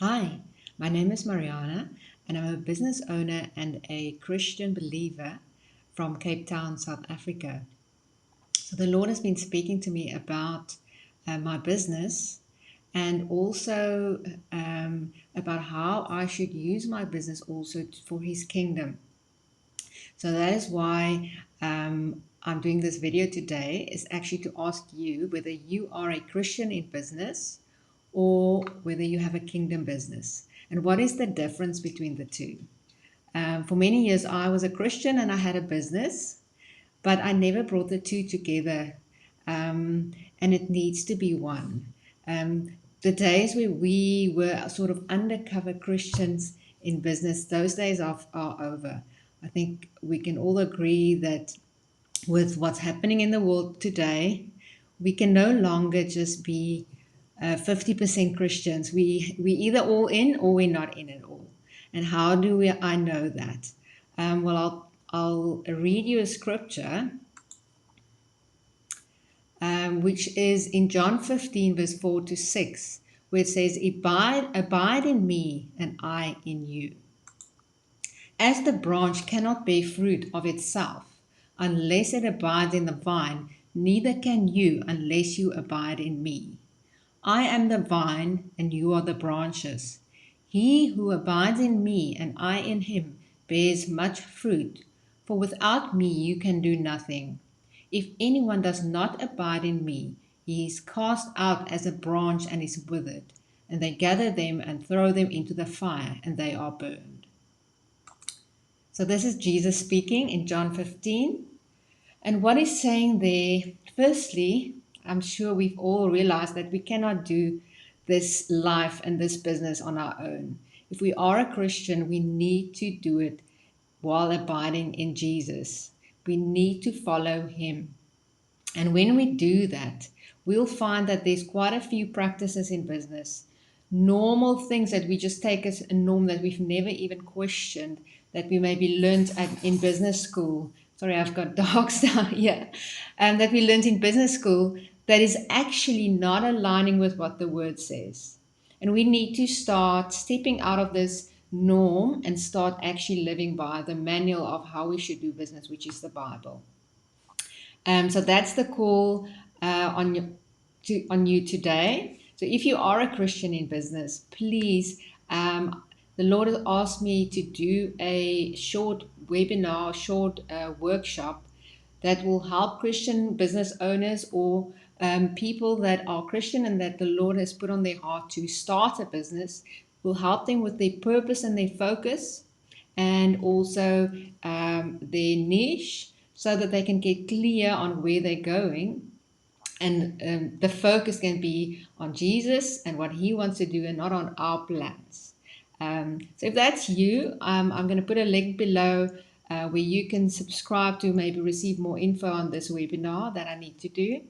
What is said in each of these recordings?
Hi, my name is Mariana, and I'm a business owner and a Christian believer from Cape Town, South Africa. So, the Lord has been speaking to me about my business and also about how I should use my business also for His kingdom. So, that is why I'm doing this video today, is actually to ask you whether you are a Christian in business or whether you have a kingdom business. And what is the difference between the two? For many years, I was a Christian and I had a business, but I never brought the two together. And it needs to be one. The days where we were sort of undercover Christians in business, those days are over. I think we can all agree that with what's happening in the world today, we can no longer just be 50% Christians. We either all in or we're not in at all. And how do I know that? I'll read you a scripture, which is in John 15, verse 4 to 6, where it says, abide in me, and I in you. As the branch cannot bear fruit of itself unless it abides in the vine, neither can you unless you abide in me. I am the vine, and you are the branches. He who abides in me, and I in him, bears much fruit, for without me you can do nothing. If anyone does not abide in me, he is cast out as a branch and is withered, and they gather them and throw them into the fire, and they are burned. So this is Jesus speaking in John 15. And what he's saying there, firstly, I'm sure we've all realized that we cannot do this life and this business on our own. If we are a Christian, we need to do it while abiding in Jesus. We need to follow him. And when we do that, we'll find that there's quite a few practices in business, normal things that we just take as a norm that we've never even questioned, that we maybe learned in business school. Sorry, I've got dogs down here. That we learned in business school that is actually not aligning with what the word says. And we need to start stepping out of this norm and start actually living by the manual of how we should do business, which is the Bible. So that's the call on you today. So if you are a Christian in business, please, the Lord has asked me to do a short webinar, short workshop that will help Christian business owners or people that are Christian and that the Lord has put on their heart to start a business. Will help them with their purpose and their focus, and also their niche, so that they can get clear on where they're going. And the focus can be on Jesus and what he wants to do and not on our plans. So if that's you, I'm going to put a link below where you can subscribe to maybe receive more info on this webinar that I need to do.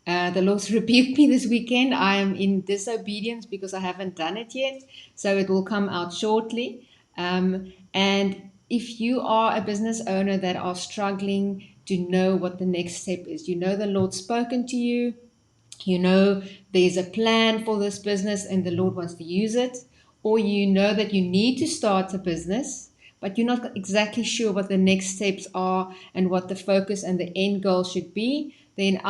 The Lord's rebuked me this weekend. I am in disobedience because I haven't done it yet. So it will come out shortly. And if you are a business owner that are struggling to know what the next step is, you know the Lord's spoken to you, you know there's a plan for this business and the Lord wants to use it, or you know that you need to start a business, but you're not exactly sure what the next steps are and what the focus and the end goal should be, then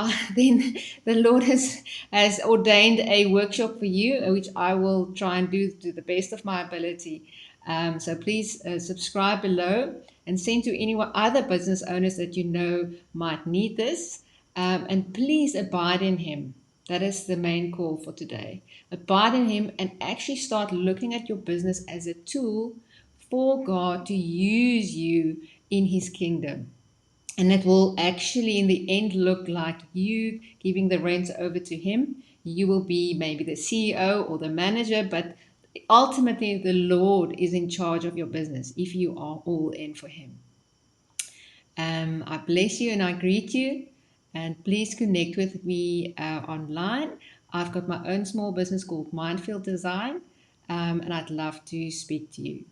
the Lord has ordained a workshop for you, which I will try and do to the best of my ability. So please subscribe below and send to any other business owners that you know might need this. And please abide in him. That is the main call for today. Abide in him and actually start looking at your business as a tool for God to use you in his kingdom. And it will actually, in the end, look like you giving the reins over to him. You will be maybe the CEO or the manager, but ultimately, the Lord is in charge of your business if you are all in for him. I bless you and I greet you. And please connect with me online. I've got my own small business called Mindfield Design, and I'd love to speak to you.